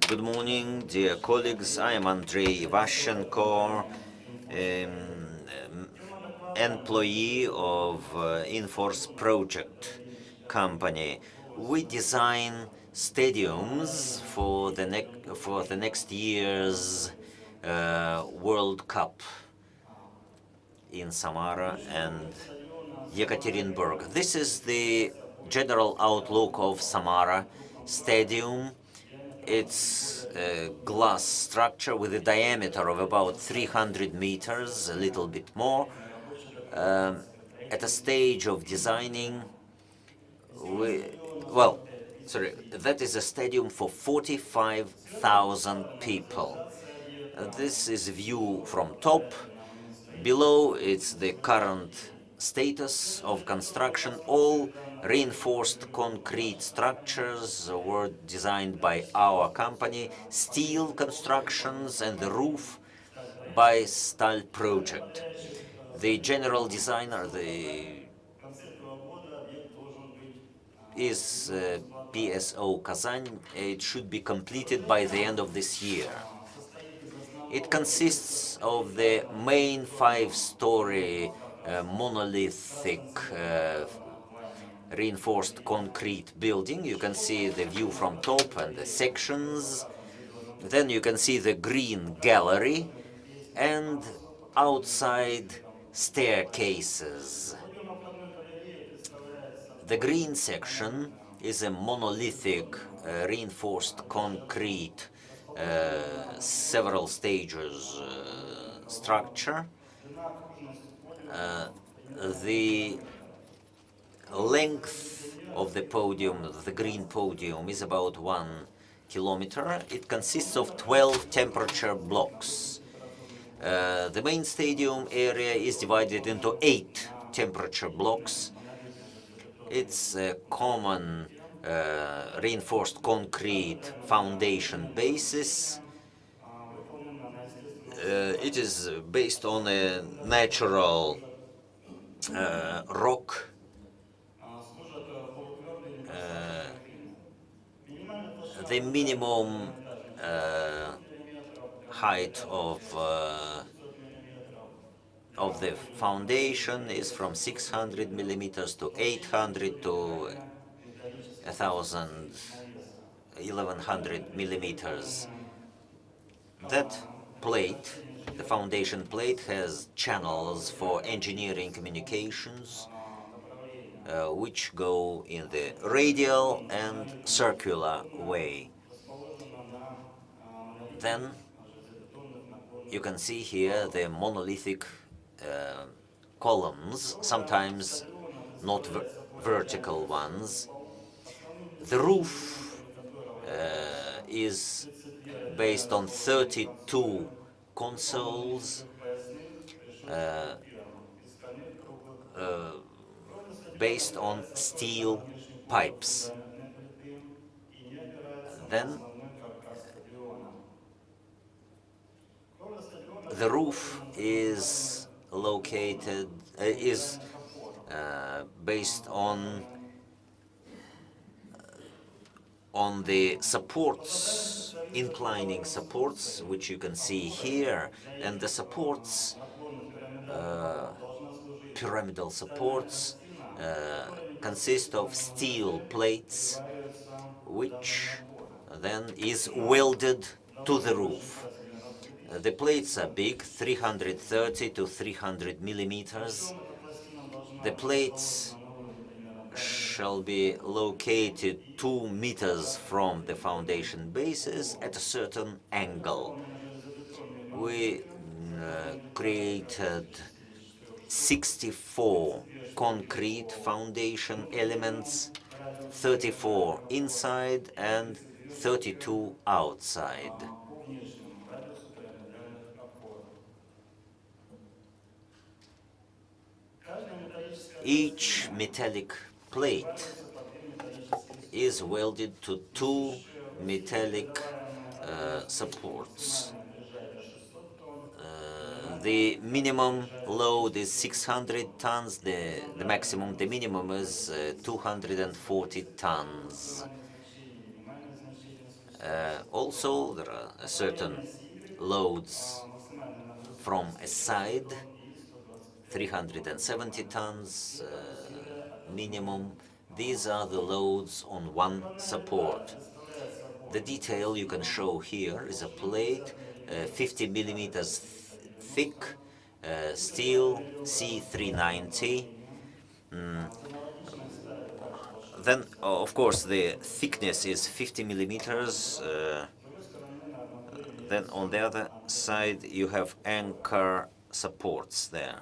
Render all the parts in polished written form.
Good morning, dear colleagues. I am Andrei Vashchenko, employee of Inforce project company. We design stadiums for the next year's World Cup in Samara and Екатеринбурg. This is the general outlook of Samara Stadium. It's a glass structure with a diameter of about 300 meters, a little bit more. At a stage of designing, that is a stadium for 45,000 people. This is a view from top. Below, it's the current status of construction. All reinforced concrete structures were designed by our company, steel constructions, and the roof by Stal Project. The general designer is PSO Kazan. It should be completed by the end of this year. It consists of the main five-story monolithic reinforced concrete building. You can see the view from top and the sections. Then you can see the green gallery and outside staircases. The green section is a monolithic reinforced concrete several stages structure. The length of the podium, the green podium, is about 1 kilometer. It consists of 12 temperature blocks. The main stadium area is divided into 8 temperature blocks. It's a common reinforced concrete foundation basis. It is based on a natural rock. The minimum height of the foundation is from 600 millimeters to 800 to 1100 millimeters. That plate, the foundation plate, has channels for engineering communications, which go in the radial and circular way. Then you can see here the monolithic columns, sometimes not vertical ones. The roof is based on 32 consoles, based on steel pipes. Then the roof is located, based on the supports, inclining supports, which you can see here, and the supports, pyramidal supports, consist of steel plates, which then is welded to the roof. The plates are big, 330 to 300 millimeters. The plates shall be located 2 meters from the foundation basis at a certain angle. We created 64 concrete foundation elements, 34 inside and 32 outside. Each metallic plate is welded to 2 metallic supports. The minimum load is 600 tons, the minimum is 240 tons. Also, there are certain loads from a side, 370 tons minimum. These are the loads on one support. The detail you can show here is a plate, 50 millimeters thick, steel C390. Then, of course, the thickness is 50 millimeters. Then on the other side, you have anchor supports there.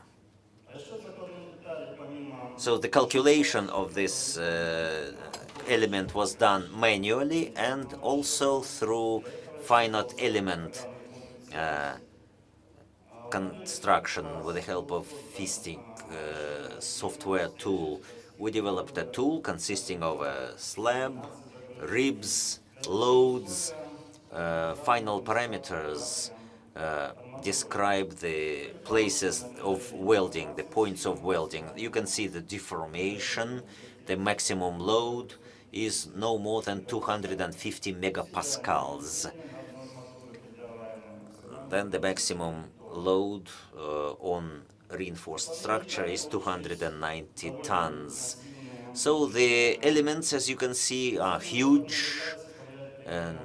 So the calculation of this element was done manually and also through finite element construction with the help of fisting software tool. We developed a tool consisting of a slab, ribs, loads, final parameters describe the places of welding, the points of welding. You can see the deformation. The maximum load is no more than 250 megapascals. Then the maximum load on reinforced structure is 290 tons. So the elements, as you can see, are huge, and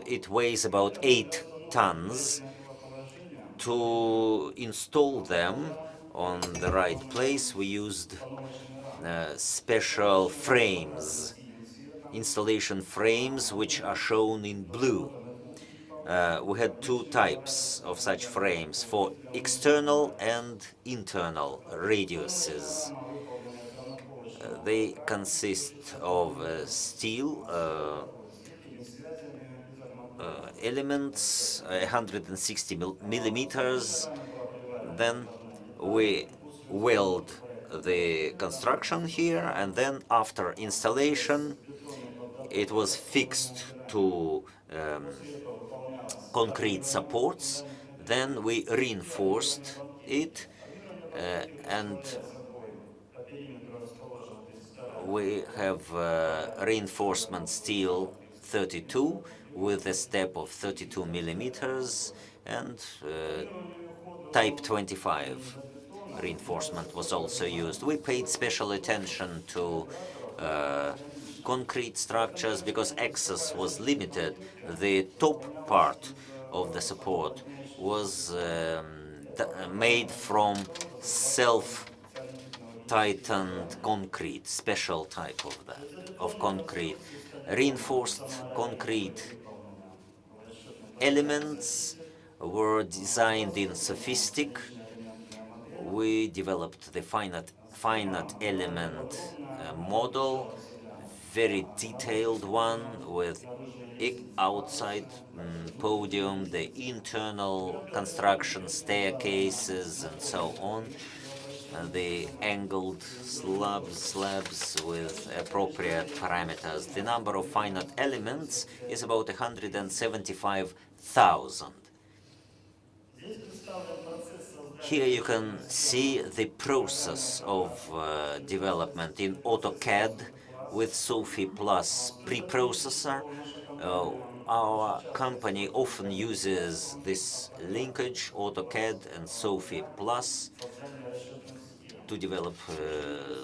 it weighs about 8 tons. To install them on the right place, we used special frames, installation frames, which are shown in blue. We had two types of such frames for external and internal radiuses. They consist of steel elements, 160 millimeters. Then we weld the construction here, and then after installation, it was fixed to concrete supports. Then we reinforced it, and we have reinforcement steel 32 with a step of 32 millimeters, and type 25 reinforcement was also used. We paid special attention to concrete structures because access was limited. The top part of the support was made from self-tightened concrete, special type of concrete. Reinforced concrete elements were designed in sophistic. We developed the finite element model, very detailed one with outside podium, the internal construction staircases, and so on. The angled slabs with appropriate parameters. The number of finite elements is about 175,000. Here you can see the process of development in AutoCAD with SOFI Plus preprocessor. Our company often uses this linkage, AutoCAD and SOFI Plus, to develop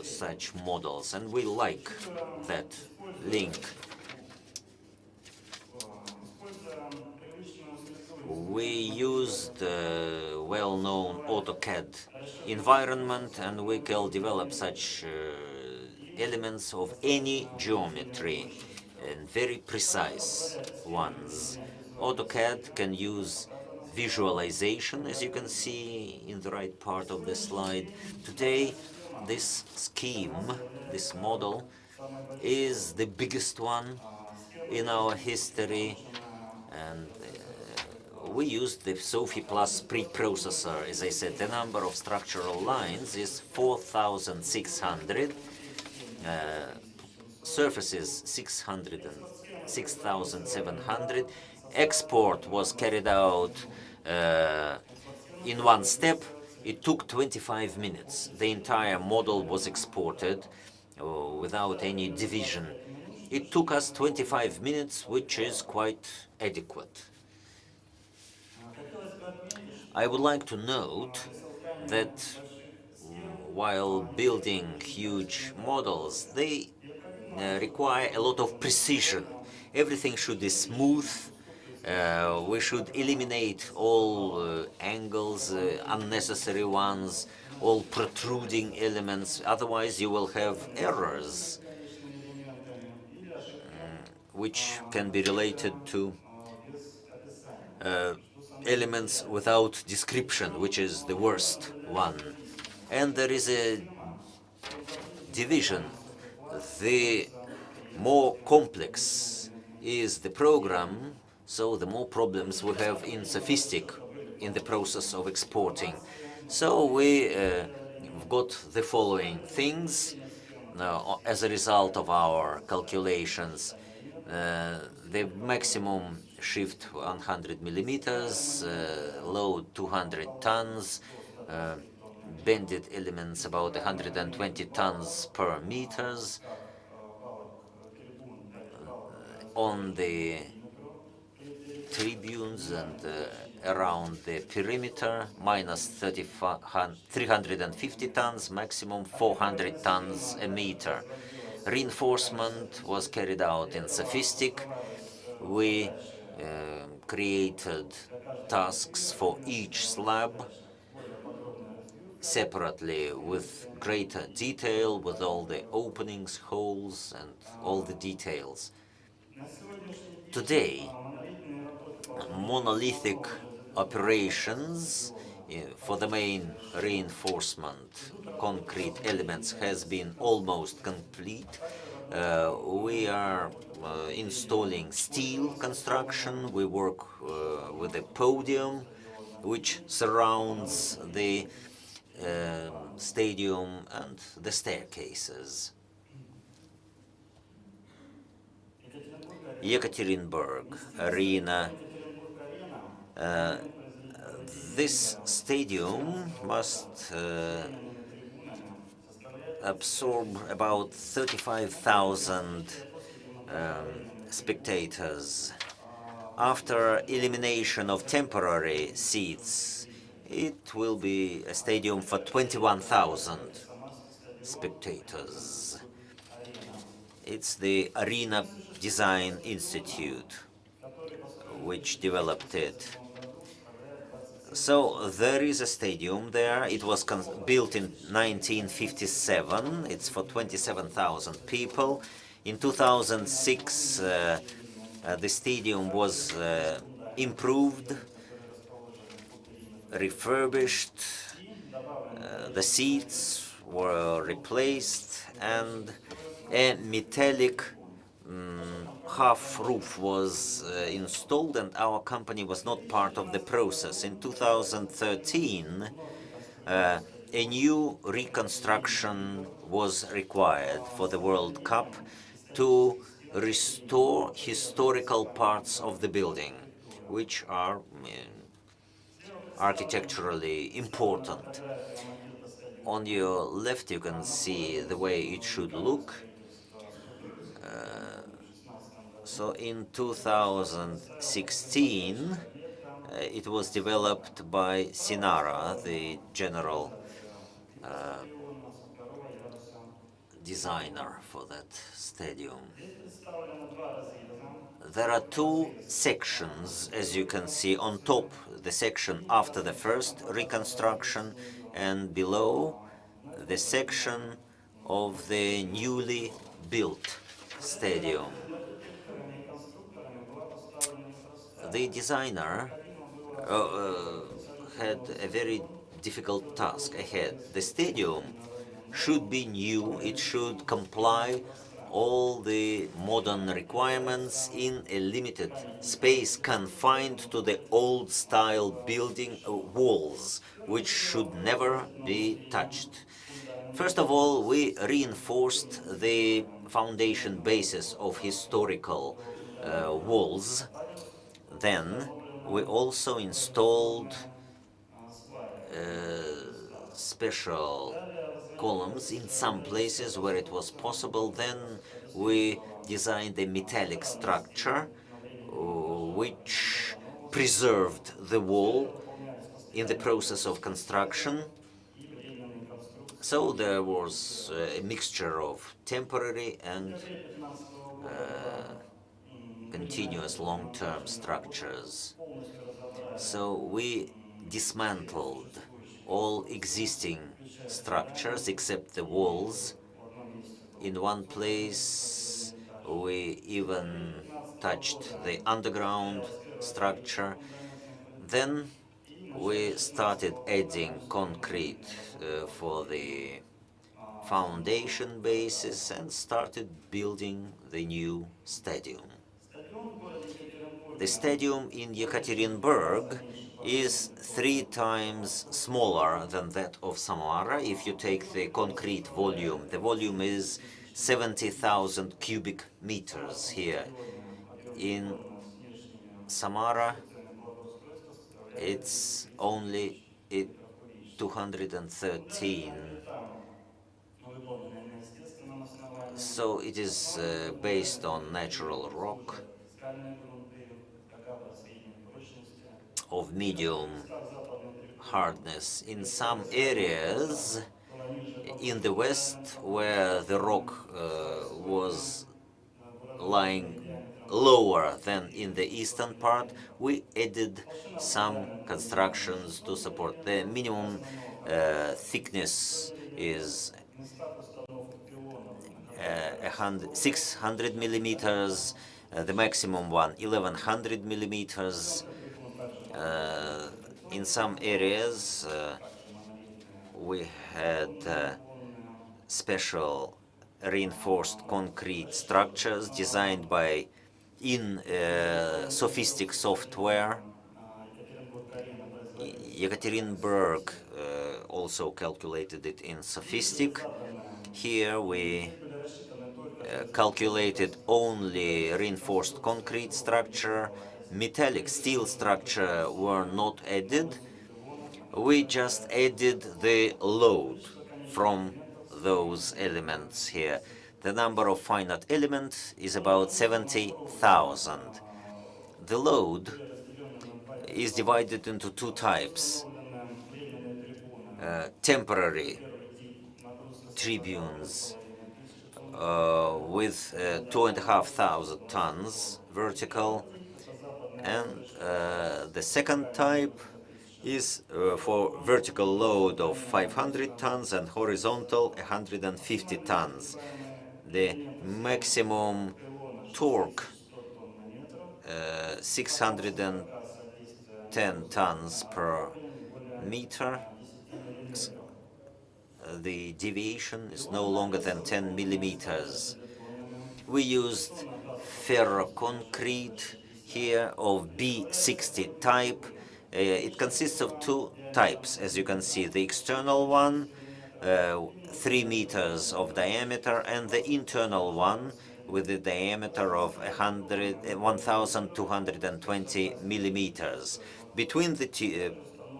such models, and we like that link. We used well-known AutoCAD environment, and we can develop such elements of any geometry, and very precise ones. AutoCAD can use visualization, as you can see in the right part of the slide. Today, this scheme, this model, is the biggest one in our history, and we used the SOFI Plus preprocessor. As I said, the number of structural lines is 4,600, surfaces 6,700. Export was carried out in one step. It took 25 minutes. The entire model was exported without any division. It took us 25 minutes, which is quite adequate. I would like to note that while building huge models, they require a lot of precision. Everything should be smooth. We should eliminate all angles, unnecessary ones, all protruding elements. Otherwise, you will have errors which can be related to elements without description, which is the worst one. And there is a division. The more complex is the program, so the more problems we have in the process of exporting. So we got the following things as a result of our calculations. The maximum shift 100 millimeters, load 200 tons, bended elements about 120 tons per meters. On the tribunes and around the perimeter, minus 350 tons, maximum 400 tons a meter. Reinforcement was carried out in sophistic. We created tasks for each slab separately with greater detail, with all the openings, holes, and all the details. Today, monolithic operations for the main reinforcement concrete elements has been almost complete. We are installing steel construction. We work with a podium which surrounds the stadium and the staircases. Екатеринburg Arena. This stadium must absorb about 35,000 spectators. After elimination of temporary seats, it will be a stadium for 21,000 spectators. It's the Arena Design Institute which developed it. So there is a stadium there. It was built in 1957. It's for 27,000 people. In 2006, the stadium was improved, refurbished, the seats were replaced, and a metallic half roof was installed, and our company was not part of the process. In 2013, a new reconstruction was required for the World Cup to restore historical parts of the building, which are architecturally important. On your left, you can see the way it should look. So in 2016, it was developed by Sinara, the general designer for that stadium. There are two sections, as you can see, on top, the section after the first reconstruction, and below, the section of the newly built stadium. The designer had a very difficult task ahead. The stadium should be new, it should comply all the modern requirements in a limited space confined to the old style building walls, which should never be touched. First of all, we reinforced the foundation basis of historical walls. Then we also installed special columns in some places where it was possible. Then we designed a metallic structure which preserved the wall in the process of construction. So there was a mixture of temporary and continuous long-term structures. So we dismantled all existing structures except the walls. In one place we even touched the underground structure. Then we started adding concrete for the foundation basis and started building the new stadium. The stadium in Екатеринбурg is 3 times smaller than that of Samara. If you take the concrete volume, the volume is 70,000 cubic meters here. In Samara, it's only 213. So it is based on natural rock of medium hardness. In some areas in the west, where the rock was lying lower than in the eastern part, we added some constructions to support. The minimum thickness is 600 millimeters, the maximum one 1100 millimeters. In some areas we had special reinforced concrete structures designed by sophistic software. Екатеринбурg also calculated it in sophistic. Here we calculated only reinforced concrete structure. Metallic steel structure were not added. We just added the load from those elements here. The number of finite elements is about 70,000. The load is divided into 2 types. Temporary tribunes with 2,500 tons vertical, and the second type is for vertical load of 500 tons and horizontal 150 tons. The maximum torque 610 tons per meter. The deviation is no longer than 10 millimeters. We used ferroconcrete here of B60 type. It consists of 2 types, as you can see. The external one, 3 meters of diameter, and the internal one with a diameter of 1,220 millimeters. Between the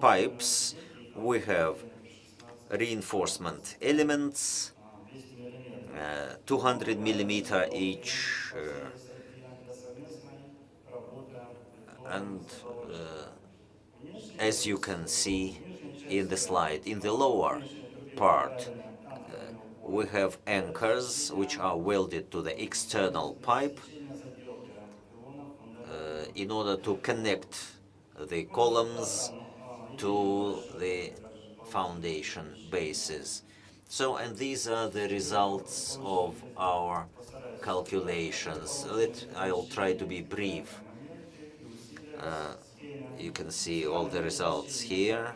pipes, we have reinforcement elements, 200 millimeter each, and as you can see in the slide, in the lower part we have anchors which are welded to the external pipe in order to connect the columns to the foundation bases. So, and these are the results of our calculations. I'll try to be brief. You can see all the results here.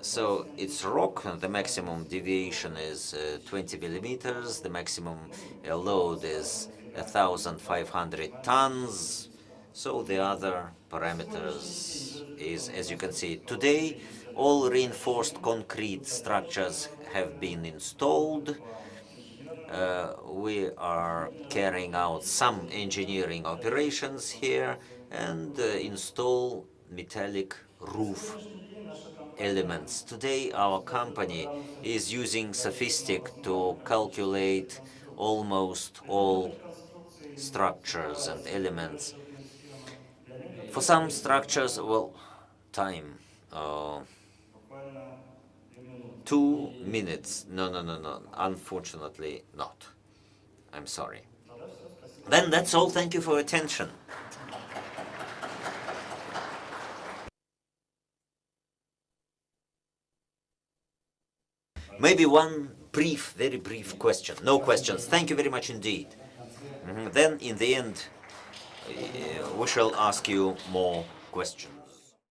So it's rock, and the maximum deviation is 20 millimeters. The maximum load is 1,500 tons. So the other parameters is, as you can see, today all reinforced concrete structures have been installed. We are carrying out some engineering operations here and install metallic roof elements. Today our company is using sophistic to calculate almost all structures and elements. For some structures, well, time. 2 minutes. No. Unfortunately not. I'm sorry. Then that's all. Thank you for your attention. Maybe one brief, very brief question. No questions. Thank you very much indeed. Then in the end, we shall ask you more questions.